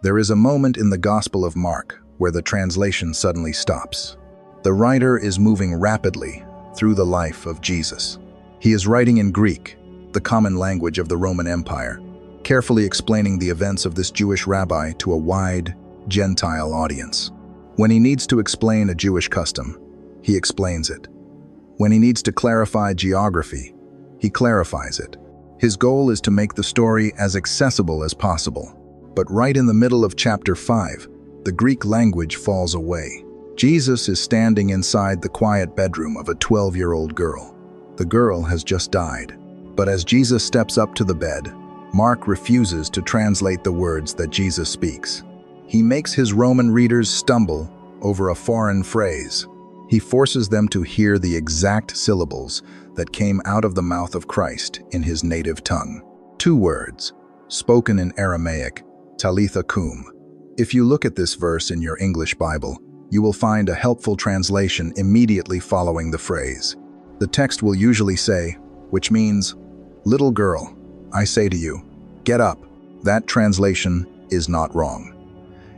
There is a moment in the Gospel of Mark where the translation suddenly stops. The writer is moving rapidly through the life of Jesus. He is writing in Greek, the common language of the Roman Empire, carefully explaining the events of this Jewish rabbi to a wide, Gentile audience. When he needs to explain a Jewish custom, he explains it. When he needs to clarify geography, he clarifies it. His goal is to make the story as accessible as possible. But right in the middle of chapter 5, the Greek language falls away. Jesus is standing inside the quiet bedroom of a 12-year-old girl. The girl has just died. But as Jesus steps up to the bed, Mark refuses to translate the words that Jesus speaks. He makes his Roman readers stumble over a foreign phrase. He forces them to hear the exact syllables that came out of the mouth of Christ in his native tongue. 2 words, spoken in Aramaic, Talitha Koum. If you look at this verse in your English Bible, you will find a helpful translation immediately following the phrase. The text will usually say, which means, "Little girl, I say to you, get up." That translation is not wrong.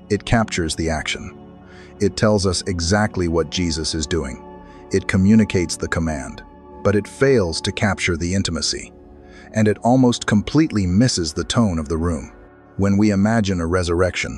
It captures the action. It tells us exactly what Jesus is doing. It communicates the command, but it fails to capture the intimacy. And it almost completely misses the tone of the room. When we imagine a resurrection,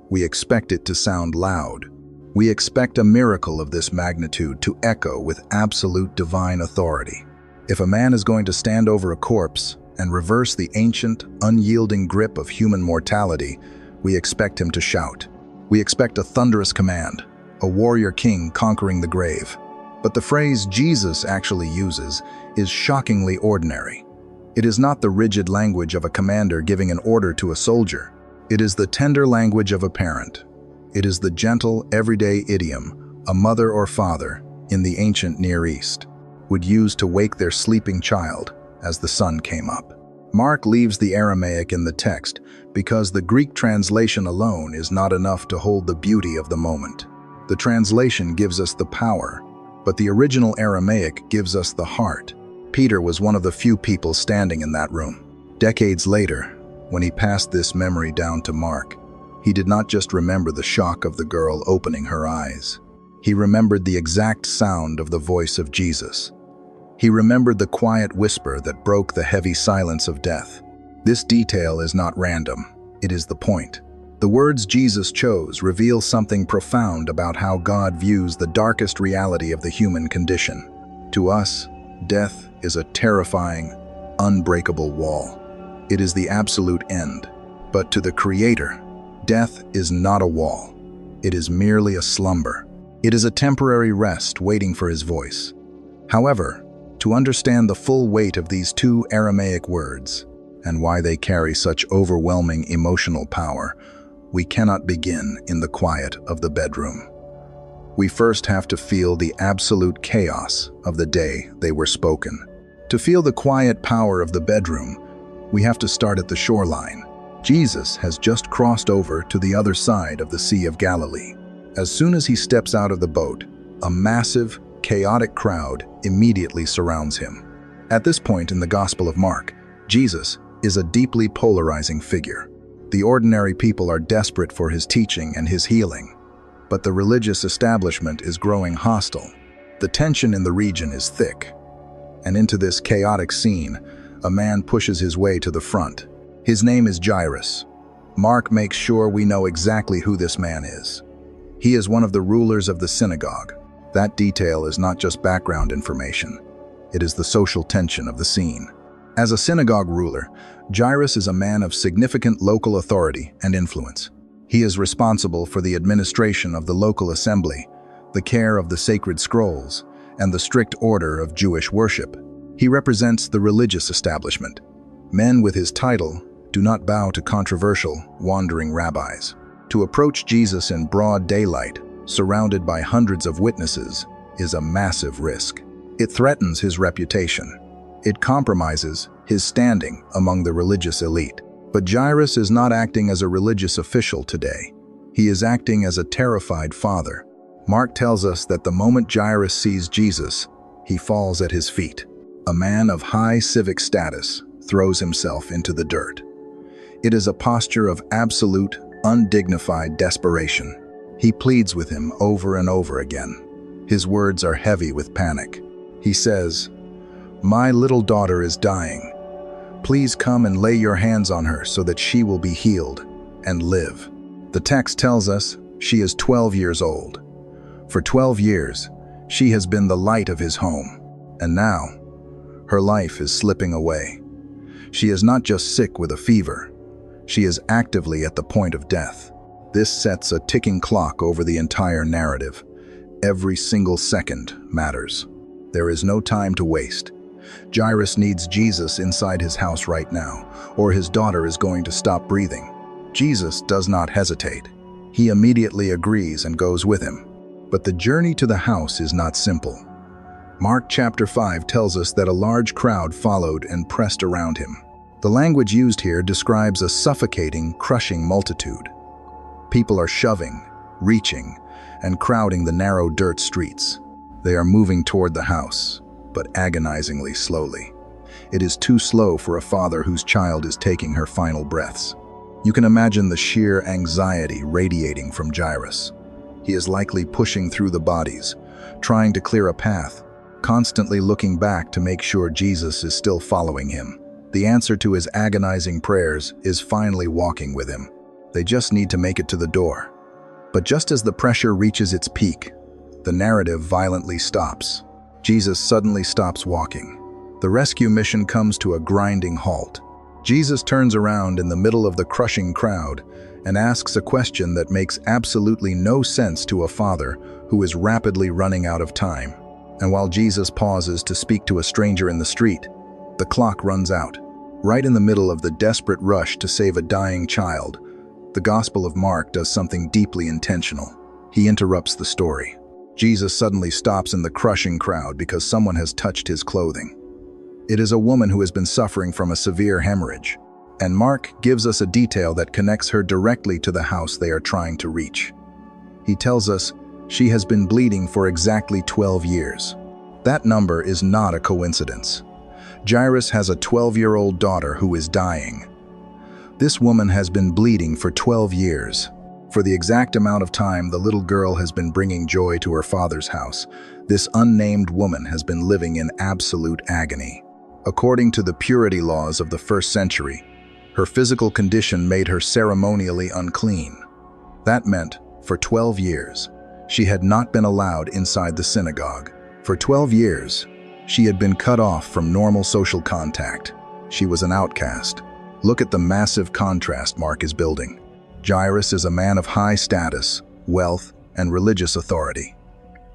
we expect it to sound loud. We expect a miracle of this magnitude to echo with absolute divine authority. If a man is going to stand over a corpse and reverse the ancient, unyielding grip of human mortality, we expect him to shout. We expect a thunderous command, a warrior king conquering the grave. But the phrase Jesus actually uses is shockingly ordinary. It is not the rigid language of a commander giving an order to a soldier. It is the tender language of a parent. It is the gentle, everyday idiom a mother or father in the ancient Near East would use to wake their sleeping child as the sun came up. Mark leaves the Aramaic in the text because the Greek translation alone is not enough to hold the beauty of the moment. The translation gives us the power, but the original Aramaic gives us the heart. Peter was one of the few people standing in that room. Decades later, when he passed this memory down to Mark, he did not just remember the shock of the girl opening her eyes. He remembered the exact sound of the voice of Jesus. He remembered the quiet whisper that broke the heavy silence of death. This detail is not random. It is the point. The words Jesus chose reveal something profound about how God views the darkest reality of the human condition. To us, death is a terrifying, unbreakable wall. It is the absolute end. But to the Creator, death is not a wall. It is merely a slumber. It is a temporary rest waiting for His voice. However, to understand the full weight of these 2 Aramaic words and why they carry such overwhelming emotional power, we cannot begin in the quiet of the bedroom. We first have to feel the absolute chaos of the day they were spoken. To feel the quiet power of the bedroom, we have to start at the shoreline. Jesus has just crossed over to the other side of the Sea of Galilee. As soon as he steps out of the boat, a massive, chaotic crowd immediately surrounds him. At this point in the Gospel of Mark, Jesus is a deeply polarizing figure. The ordinary people are desperate for his teaching and his healing, but the religious establishment is growing hostile. The tension in the region is thick, and into this chaotic scene, a man pushes his way to the front. His name is Jairus. Mark makes sure we know exactly who this man is. He is one of the rulers of the synagogue. That detail is not just background information. It is the social tension of the scene. As a synagogue ruler, Jairus is a man of significant local authority and influence. He is responsible for the administration of the local assembly, the care of the sacred scrolls, and the strict order of Jewish worship. He represents the religious establishment. Men with his title do not bow to controversial, wandering rabbis. To approach Jesus in broad daylight, surrounded by hundreds of witnesses, is a massive risk. It threatens his reputation. It compromises his standing among the religious elite. But Jairus is not acting as a religious official today. He is acting as a terrified father. Mark tells us that the moment Jairus sees Jesus, he falls at his feet. A man of high civic status throws himself into the dirt. It is a posture of absolute, undignified desperation. He pleads with him over and over again. His words are heavy with panic. He says, "My little daughter is dying. Please come and lay your hands on her so that she will be healed and live." The text tells us she is 12 years old. For 12 years, she has been the light of his home. And now, her life is slipping away. She is not just sick with a fever. She is actively at the point of death. This sets a ticking clock over the entire narrative. Every single second matters. There is no time to waste. Jairus needs Jesus inside his house right now, or his daughter is going to stop breathing. Jesus does not hesitate. He immediately agrees and goes with him. But the journey to the house is not simple. Mark chapter 5 tells us that a large crowd followed and pressed around him. The language used here describes a suffocating, crushing multitude. People are shoving, reaching, and crowding the narrow dirt streets. They are moving toward the house, but agonizingly slowly. It is too slow for a father whose child is taking her final breaths. You can imagine the sheer anxiety radiating from Jairus. He is likely pushing through the bodies, trying to clear a path, constantly looking back to make sure Jesus is still following him. The answer to his agonizing prayers is finally walking with him. They just need to make it to the door. But just as the pressure reaches its peak, the narrative violently stops. Jesus suddenly stops walking. The rescue mission comes to a grinding halt. Jesus turns around in the middle of the crushing crowd and asks a question that makes absolutely no sense to a father who is rapidly running out of time. And while Jesus pauses to speak to a stranger in the street, the clock runs out. Right in the middle of the desperate rush to save a dying child, the Gospel of Mark does something deeply intentional. He interrupts the story. Jesus suddenly stops in the crushing crowd because someone has touched his clothing. It is a woman who has been suffering from a severe hemorrhage, and Mark gives us a detail that connects her directly to the house they are trying to reach. He tells us she has been bleeding for exactly 12 years. That number is not a coincidence. Jairus has a 12-year-old daughter who is dying. This woman has been bleeding for 12 years. For the exact amount of time the little girl has been bringing joy to her father's house, this unnamed woman has been living in absolute agony. According to the purity laws of the first century, her physical condition made her ceremonially unclean. That meant, for 12 years, she had not been allowed inside the synagogue. For 12 years, she had been cut off from normal social contact. She was an outcast. Look at the massive contrast Mark is building. Jairus is a man of high status, wealth, and religious authority.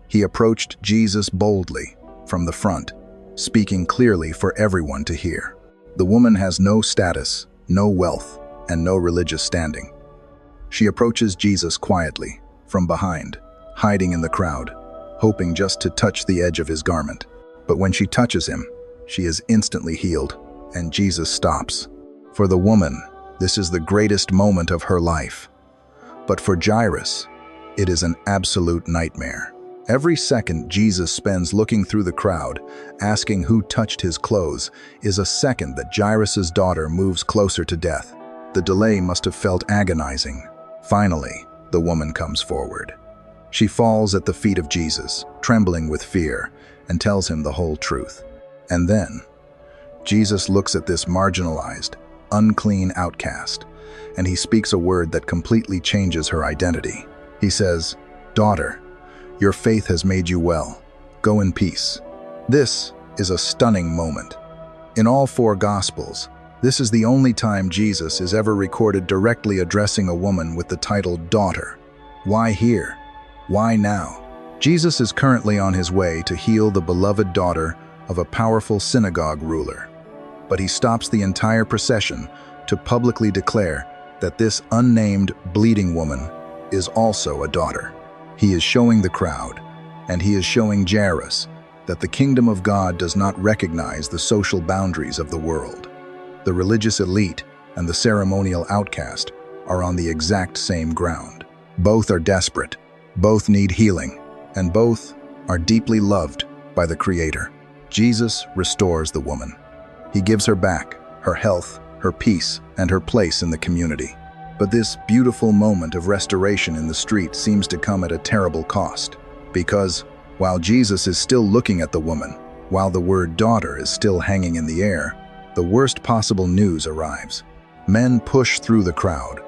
He approached Jesus boldly, from the front, speaking clearly for everyone to hear. The woman has no status, no wealth, and no religious standing. She approaches Jesus quietly, from behind, hiding in the crowd, hoping just to touch the edge of his garment. But when she touches him, she is instantly healed, and Jesus stops. For the woman, this is the greatest moment of her life. But for Jairus, it is an absolute nightmare. Every second Jesus spends looking through the crowd, asking who touched his clothes, is a second that Jairus' daughter moves closer to death. The delay must have felt agonizing. Finally, the woman comes forward. She falls at the feet of Jesus, trembling with fear, and tells him the whole truth. And then, Jesus looks at this marginalized, unclean outcast, and he speaks a word that completely changes her identity. He says, "Daughter, your faith has made you well. Go in peace." This is a stunning moment. In all four Gospels, this is the only time Jesus is ever recorded directly addressing a woman with the title daughter. Why here? Why now? Jesus is currently on his way to heal the beloved daughter of a powerful synagogue ruler. But he stops the entire procession to publicly declare that this unnamed bleeding woman is also a daughter. He is showing the crowd, and he is showing Jairus, that the kingdom of God does not recognize the social boundaries of the world. The religious elite and the ceremonial outcast are on the exact same ground. Both are desperate, both need healing, and both are deeply loved by the Creator. Jesus restores the woman. He gives her back her health, her peace, and her place in the community. But this beautiful moment of restoration in the street seems to come at a terrible cost, because while Jesus is still looking at the woman, while the word daughter is still hanging in the air, the worst possible news arrives. Men push through the crowd.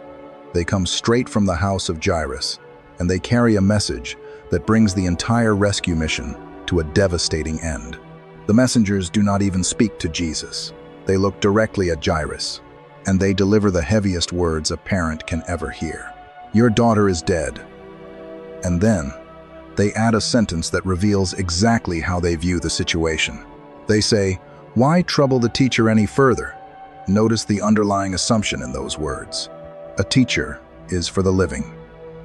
They come straight from the house of Jairus, and they carry a message that brings the entire rescue mission to a devastating end. The messengers do not even speak to Jesus. They look directly at Jairus, and they deliver the heaviest words a parent can ever hear. "Your daughter is dead." And then, they add a sentence that reveals exactly how they view the situation. They say, "Why trouble the teacher any further?" Notice the underlying assumption in those words. A teacher is for the living.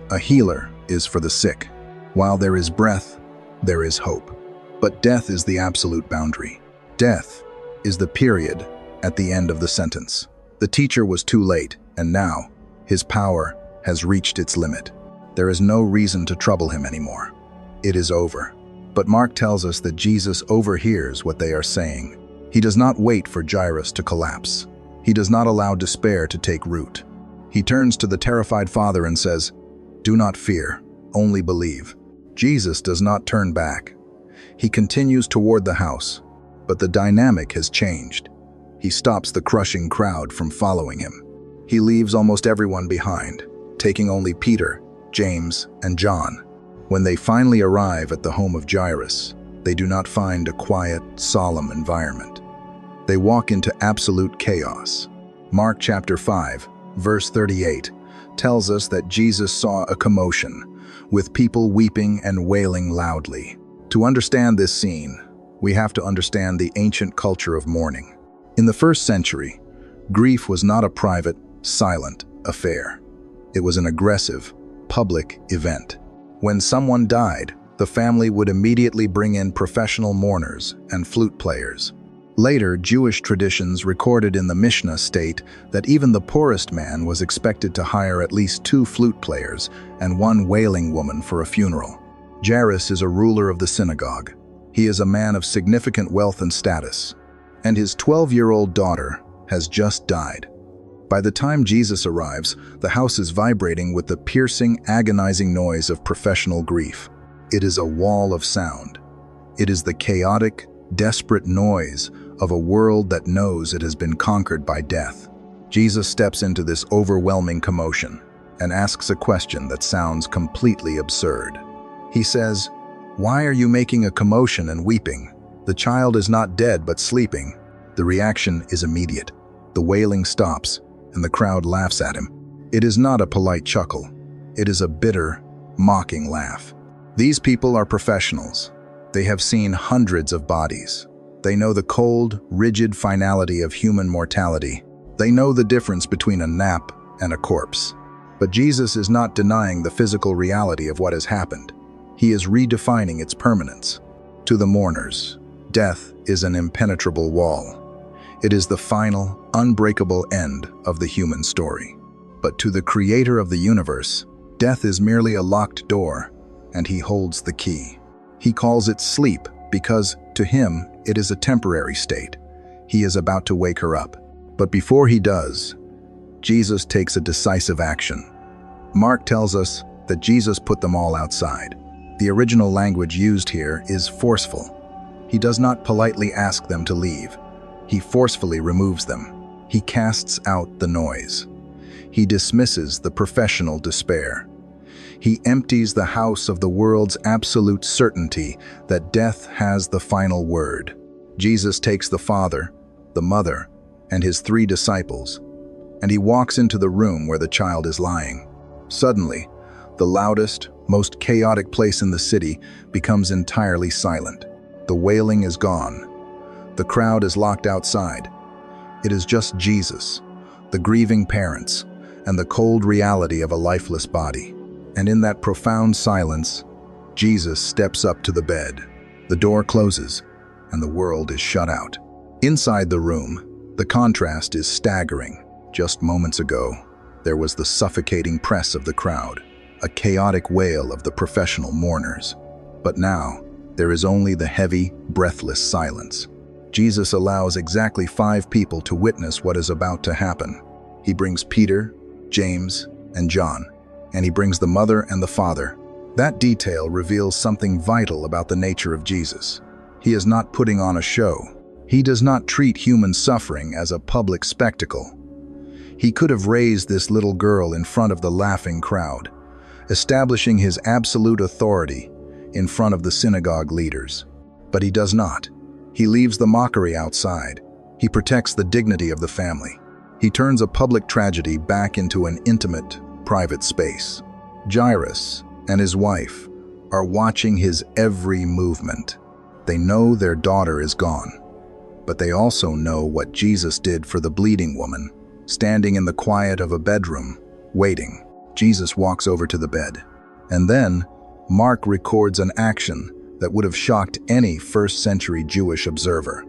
A healer is for the sick. While there is breath, there is hope. But death is the absolute boundary. Death is the period at the end of the sentence. The teacher was too late, and now his power has reached its limit. There is no reason to trouble him anymore. It is over. But Mark tells us that Jesus overhears what they are saying. He does not wait for Jairus to collapse. He does not allow despair to take root. He turns to the terrified father and says, "Do not fear, only believe." Jesus does not turn back. He continues toward the house, but the dynamic has changed. He stops the crushing crowd from following him. He leaves almost everyone behind, taking only Peter, James, and John. When they finally arrive at the home of Jairus, they do not find a quiet, solemn environment. They walk into absolute chaos. Mark chapter 5, verse 38, tells us that Jesus saw a commotion, with people weeping and wailing loudly. To understand this scene, we have to understand the ancient culture of mourning. In the first century, grief was not a private, silent affair. It was an aggressive, public event. When someone died, the family would immediately bring in professional mourners and flute players. Later, Jewish traditions recorded in the Mishnah state that even the poorest man was expected to hire at least 2 flute players and 1 wailing woman for a funeral. Jairus is a ruler of the synagogue. He is a man of significant wealth and status, and his 12-year-old daughter has just died. By the time Jesus arrives, the house is vibrating with the piercing, agonizing noise of professional grief. It is a wall of sound. It is the chaotic, desperate noise of a world that knows it has been conquered by death. Jesus steps into this overwhelming commotion and asks a question that sounds completely absurd. He says, "Why are you making a commotion and weeping? The child is not dead but sleeping." The reaction is immediate. The wailing stops, and the crowd laughs at him. It is not a polite chuckle. It is a bitter, mocking laugh. These people are professionals. They have seen hundreds of bodies. They know the cold, rigid finality of human mortality. They know the difference between a nap and a corpse. But Jesus is not denying the physical reality of what has happened. He is redefining its permanence. To the mourners, death is an impenetrable wall. It is the final, unbreakable end of the human story. But to the creator of the universe, death is merely a locked door, and he holds the key. He calls it sleep because, to him, it is a temporary state. He is about to wake her up. But before he does, Jesus takes a decisive action. Mark tells us that Jesus put them all outside. The original language used here is forceful. He does not politely ask them to leave. He forcefully removes them. He casts out the noise. He dismisses the professional despair. He empties the house of the world's absolute certainty that death has the final word. Jesus takes the father, the mother, and his 3 disciples, and he walks into the room where the child is lying. Suddenly, the loudest, most chaotic place in the city becomes entirely silent. The wailing is gone. The crowd is locked outside. It is just Jesus, the grieving parents, and the cold reality of a lifeless body. And in that profound silence, Jesus steps up to the bed. The door closes, and the world is shut out. Inside the room, the contrast is staggering. Just moments ago, there was the suffocating press of the crowd, a chaotic wail of the professional mourners. But now, there is only the heavy, breathless silence. Jesus allows exactly 5 people to witness what is about to happen. He brings Peter, James, and John, and he brings the mother and the father. That detail reveals something vital about the nature of Jesus. He is not putting on a show. He does not treat human suffering as a public spectacle. He could have raised this little girl in front of the laughing crowd, establishing his absolute authority in front of the synagogue leaders. But he does not. He leaves the mockery outside. He protects the dignity of the family. He turns a public tragedy back into an intimate, private space. Jairus and his wife are watching his every movement. They know their daughter is gone, but they also know what Jesus did for the bleeding woman, standing in the quiet of a bedroom, waiting. Jesus walks over to the bed, and then Mark records an action that would have shocked any first-century Jewish observer.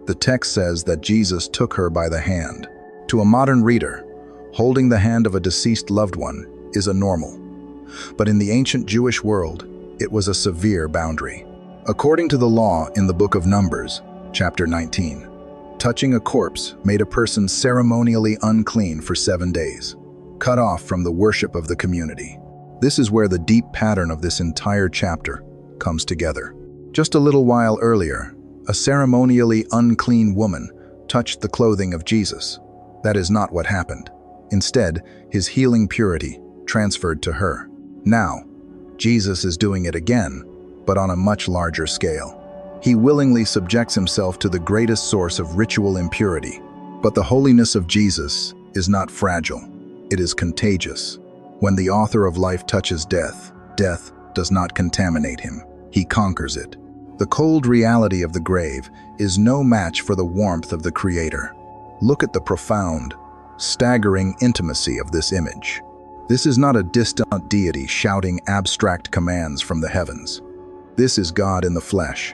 The text says that Jesus took her by the hand. To a modern reader, holding the hand of a deceased loved one is a normal. But in the ancient Jewish world, it was a severe boundary. According to the law in the book of Numbers, chapter 19, touching a corpse made a person ceremonially unclean for 7 days, cut off from the worship of the community. This is where the deep pattern of this entire chapter comes together. Just a little while earlier, a ceremonially unclean woman touched the clothing of Jesus. That is not what happened. Instead, his healing purity transferred to her. Now, Jesus is doing it again, but on a much larger scale. He willingly subjects himself to the greatest source of ritual impurity. But the holiness of Jesus is not fragile. It is contagious. When the author of life touches death, death does not contaminate him. He conquers it. The cold reality of the grave is no match for the warmth of the Creator. Look at the profound, staggering intimacy of this image. This is not a distant deity shouting abstract commands from the heavens. This is God in the flesh,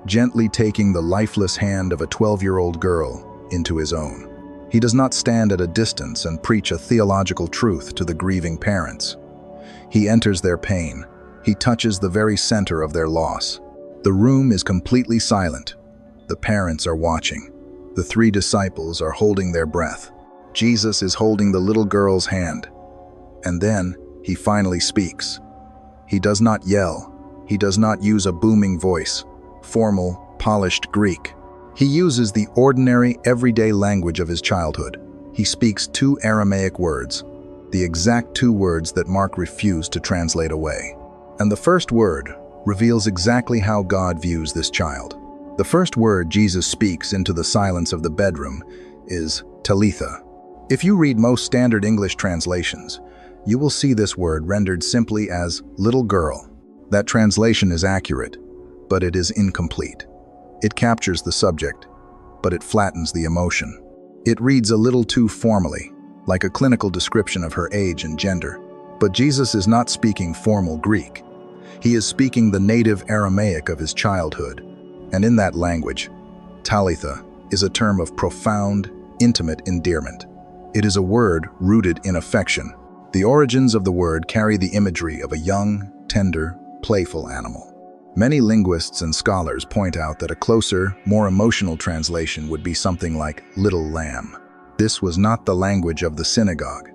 gently taking the lifeless hand of a 12-year-old girl into his own. He does not stand at a distance and preach a theological truth to the grieving parents. He enters their pain. He touches the very center of their loss. The room is completely silent. The parents are watching. The 3 disciples are holding their breath. Jesus is holding the little girl's hand. And then he finally speaks. He does not yell. He does not use a booming voice, formal, polished Greek. He uses the ordinary, everyday language of his childhood. He speaks 2 Aramaic words, the exact 2 words that Mark refused to translate away. And the first word reveals exactly how God views this child. The first word Jesus speaks into the silence of the bedroom is Talitha. If you read most standard English translations, you will see this word rendered simply as little girl. That translation is accurate, but it is incomplete. It captures the subject, but it flattens the emotion. It reads a little too formally, like a clinical description of her age and gender. But Jesus is not speaking formal Greek. He is speaking the native Aramaic of his childhood. And in that language, Talitha is a term of profound, intimate endearment. It is a word rooted in affection. The origins of the word carry the imagery of a young, tender, playful animal. Many linguists and scholars point out that a closer, more emotional translation would be something like little lamb. This was not the language of the synagogue.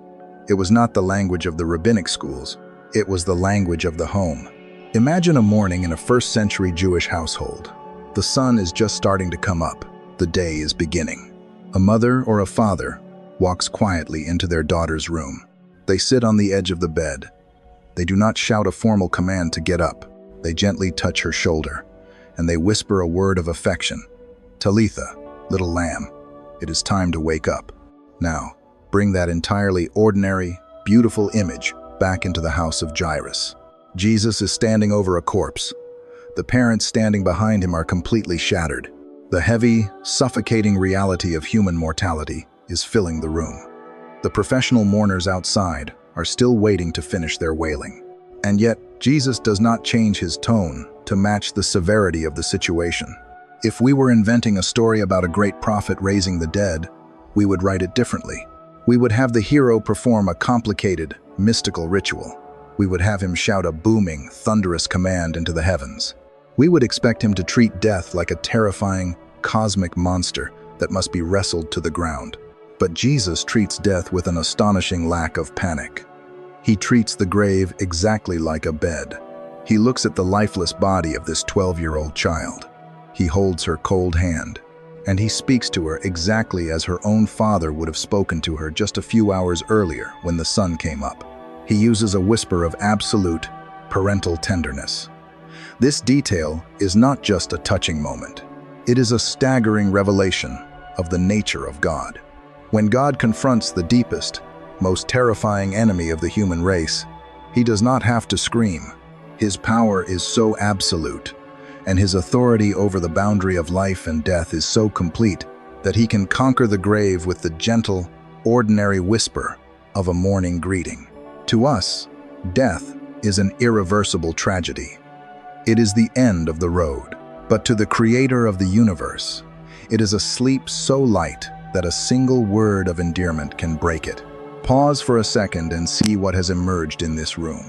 It was not the language of the rabbinic schools. It was the language of the home. Imagine a morning in a first-century Jewish household. The sun is just starting to come up. The day is beginning. A mother or a father walks quietly into their daughter's room. They sit on the edge of the bed. They do not shout a formal command to get up. They gently touch her shoulder, and they whisper a word of affection. Talitha, little lamb, it is time to wake up. Now, bring that entirely ordinary, beautiful image back into the house of Jairus. Jesus is standing over a corpse. The parents standing behind him are completely shattered. The heavy, suffocating reality of human mortality is filling the room. The professional mourners outside are still waiting to finish their wailing. And yet, Jesus does not change his tone to match the severity of the situation. If we were inventing a story about a great prophet raising the dead, we would write it differently. We would have the hero perform a complicated, mystical ritual. We would have him shout a booming, thunderous command into the heavens. We would expect him to treat death like a terrifying, cosmic monster that must be wrestled to the ground. But Jesus treats death with an astonishing lack of panic. He treats the grave exactly like a bed. He looks at the lifeless body of this 12-year-old child. He holds her cold hand, and he speaks to her exactly as her own father would have spoken to her just a few hours earlier when the sun came up. He uses a whisper of absolute parental tenderness. This detail is not just a touching moment. It is a staggering revelation of the nature of God. When God confronts the deepest, most terrifying enemy of the human race, he does not have to scream. His power is so absolute, and his authority over the boundary of life and death is so complete that he can conquer the grave with the gentle, ordinary whisper of a morning greeting. To us, death is an irreversible tragedy. It is the end of the road. But to the creator of the universe, it is a sleep so light that a single word of endearment can break it. Pause for a second and see what has emerged in this room.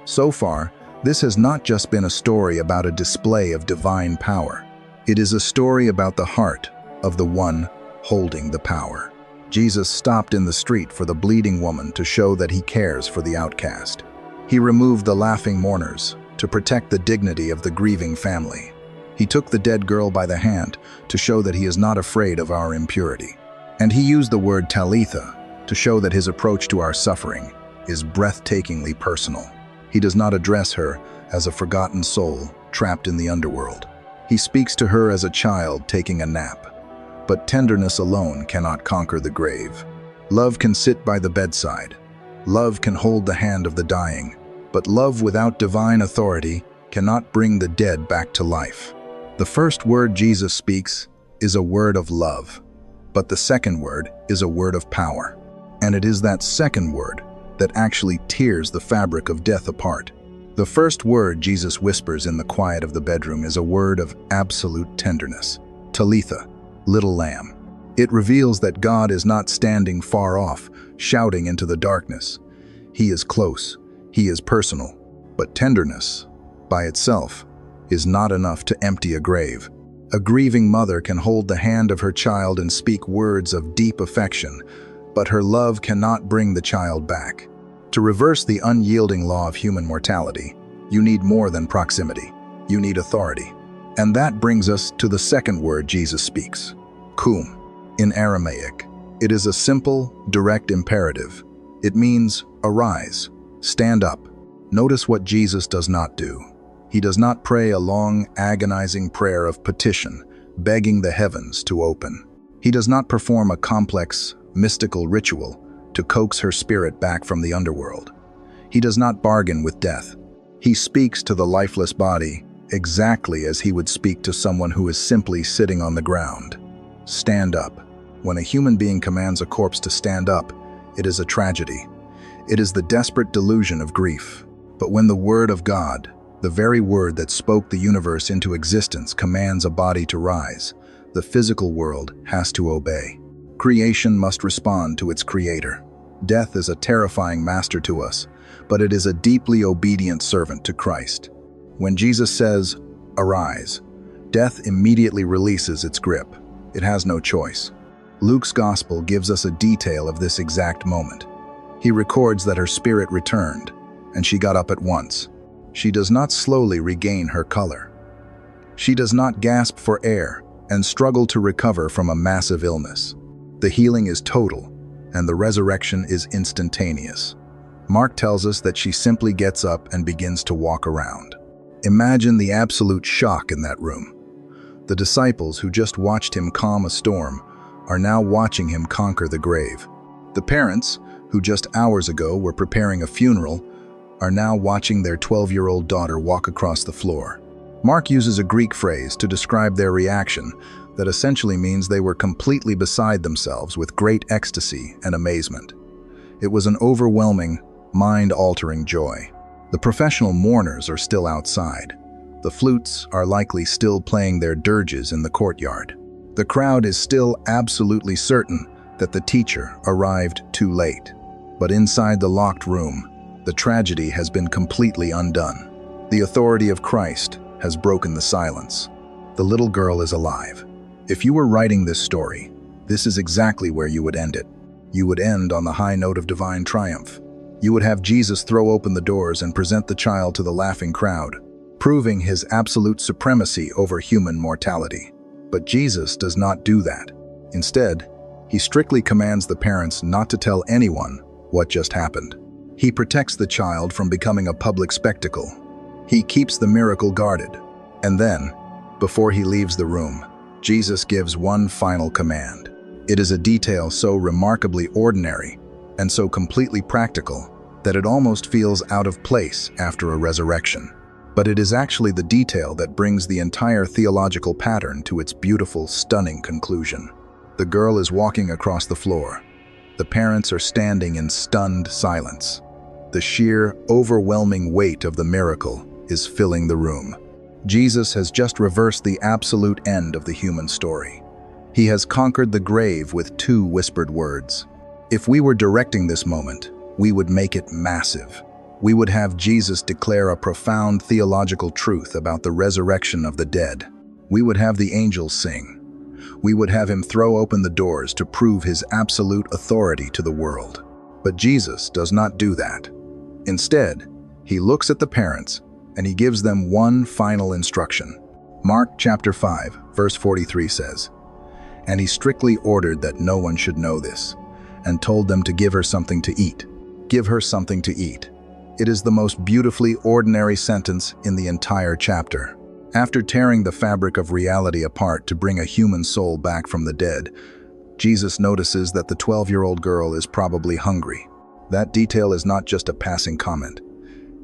So far, this has not just been a story about a display of divine power. It is a story about the heart of the one holding the power. Jesus stopped in the street for the bleeding woman to show that he cares for the outcast. He removed the laughing mourners to protect the dignity of the grieving family. He took the dead girl by the hand to show that he is not afraid of our impurity. And he used the word Talitha to show that his approach to our suffering is breathtakingly personal. He does not address her as a forgotten soul trapped in the underworld. He speaks to her as a child taking a nap. But tenderness alone cannot conquer the grave. Love can sit by the bedside. Love can hold the hand of the dying. But love without divine authority cannot bring the dead back to life. The first word Jesus speaks is a word of love, but the second word is a word of power. And it is that second word that actually tears the fabric of death apart. The first word Jesus whispers in the quiet of the bedroom is a word of absolute tenderness. Talitha, little lamb. It reveals that God is not standing far off, shouting into the darkness. He is close, he is personal, but tenderness, by itself, is not enough to empty a grave. A grieving mother can hold the hand of her child and speak words of deep affection, but her love cannot bring the child back. To reverse the unyielding law of human mortality, you need more than proximity. You need authority. And that brings us to the second word Jesus speaks, Koum. In Aramaic, it is a simple, direct imperative. It means arise, stand up. Notice what Jesus does not do. He does not pray a long, agonizing prayer of petition, begging the heavens to open. He does not perform a complex, mystical ritual to coax her spirit back from the underworld. He does not bargain with death. He speaks to the lifeless body exactly as he would speak to someone who is simply sitting on the ground. Stand up. When a human being commands a corpse to stand up, it is a tragedy. It is the desperate delusion of grief. But when the word of God, the very word that spoke the universe into existence, commands a body to rise, the physical world has to obey. Creation must respond to its creator. Death is a terrifying master to us, but it is a deeply obedient servant to Christ. When Jesus says, arise, death immediately releases its grip. It has no choice. Luke's gospel gives us a detail of this exact moment. He records that her spirit returned, and she got up at once. She does not slowly regain her color. She does not gasp for air and struggle to recover from a massive illness. The healing is total, and the resurrection is instantaneous. Mark tells us that she simply gets up and begins to walk around. Imagine the absolute shock in that room. The disciples who just watched him calm a storm are now watching him conquer the grave. The parents, who just hours ago were preparing a funeral, are now watching their 12-year-old daughter walk across the floor. Mark uses a Greek phrase to describe their reaction that essentially means they were completely beside themselves with great ecstasy and amazement. It was an overwhelming, mind-altering joy. The professional mourners are still outside. The flutes are likely still playing their dirges in the courtyard. The crowd is still absolutely certain that the teacher arrived too late. But inside the locked room, the tragedy has been completely undone. The authority of Christ has broken the silence. The little girl is alive. If you were writing this story, This is exactly where you would end it. You would end on the high note of divine triumph. You would have Jesus throw open the doors and present the child to the laughing crowd, proving his absolute supremacy over human mortality. But Jesus does not do that. Instead, he strictly commands the parents not to tell anyone what just happened. He protects the child from becoming a public spectacle. He keeps the miracle guarded. And then, before he leaves the room, Jesus gives one final command. It is a detail so remarkably ordinary and so completely practical that it almost feels out of place after a resurrection. But it is actually the detail that brings the entire theological pattern to its beautiful, stunning conclusion. The girl is walking across the floor. The parents are standing in stunned silence. The sheer, overwhelming weight of the miracle is filling the room. Jesus has just reversed the absolute end of the human story. He has conquered the grave with 2 whispered words. If we were directing this moment, we would make it massive. We would have Jesus declare a profound theological truth about the resurrection of the dead. We would have the angels sing. We would have him throw open the doors to prove his absolute authority to the world. But Jesus does not do that. Instead, he looks at the parents and he gives them one final instruction. Mark chapter 5, verse 43 says, "And he strictly ordered that no one should know this, and told them to give her something to eat." Give her something to eat. It is the most beautifully ordinary sentence in the entire chapter. After tearing the fabric of reality apart to bring a human soul back from the dead, Jesus notices that the 12-year-old girl is probably hungry. That detail is not just a passing comment.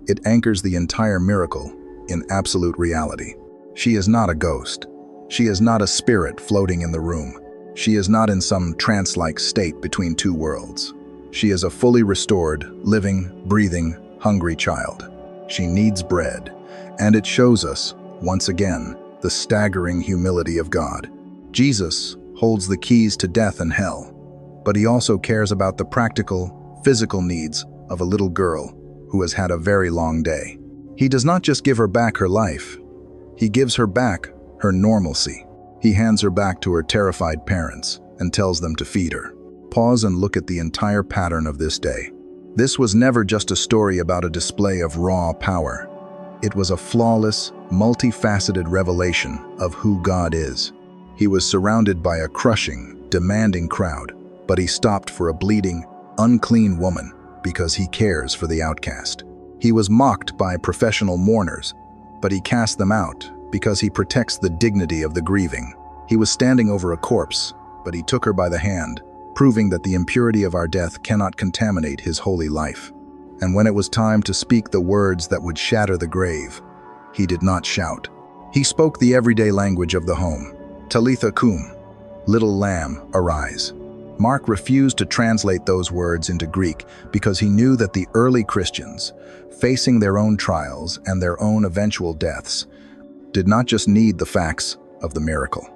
It anchors the entire miracle in absolute reality. She is not a ghost. She is not a spirit floating in the room. She is not in some trance-like state between 2 worlds. She is a fully restored, living, breathing, hungry child. She needs bread, and it shows us, once again, the staggering humility of God. Jesus holds the keys to death and hell, but he also cares about the practical, physical needs of a little girl who has had a very long day. He does not just give her back her life, he gives her back her normalcy. He hands her back to her terrified parents and tells them to feed her. Pause and look at the entire pattern of this day. This was never just a story about a display of raw power. It was a flawless, multifaceted revelation of who God is. He was surrounded by a crushing, demanding crowd, but he stopped for a bleeding, unclean woman because he cares for the outcast. He was mocked by professional mourners, but he cast them out because he protects the dignity of the grieving. He was standing over a corpse, but he took her by the hand, proving that the impurity of our death cannot contaminate his holy life. And when it was time to speak the words that would shatter the grave, he did not shout. He spoke the everyday language of the home. Talitha Koum, little lamb, arise. Mark refused to translate those words into Greek because he knew that the early Christians, facing their own trials and their own eventual deaths, did not just need the facts of the miracle.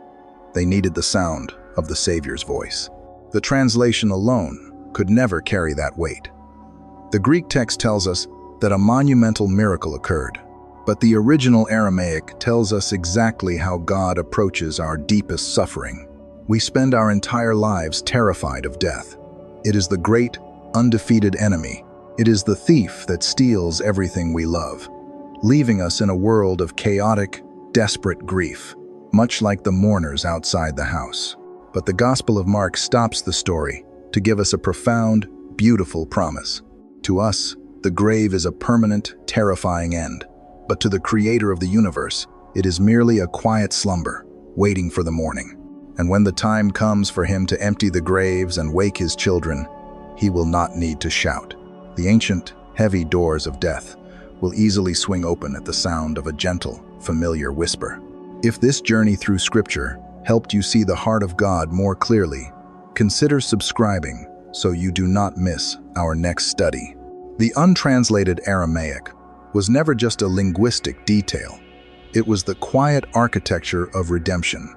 They needed the sound of the Savior's voice. The translation alone could never carry that weight. The Greek text tells us that a monumental miracle occurred, but the original Aramaic tells us exactly how God approaches our deepest suffering. We spend our entire lives terrified of death. It is the great, undefeated enemy. It is the thief that steals everything we love, leaving us in a world of chaotic, desperate grief, much like the mourners outside the house. But the Gospel of Mark stops the story to give us a profound, beautiful promise. To us, the grave is a permanent, terrifying end, but to the Creator of the universe, it is merely a quiet slumber, waiting for the morning. And when the time comes for him to empty the graves and wake his children, he will not need to shout. The ancient, heavy doors of death will easily swing open at the sound of a gentle, familiar whisper. If this journey through Scripture helped you see the heart of God more clearly, consider subscribing so you do not miss our next study. The untranslated Aramaic was never just a linguistic detail. It was the quiet architecture of redemption.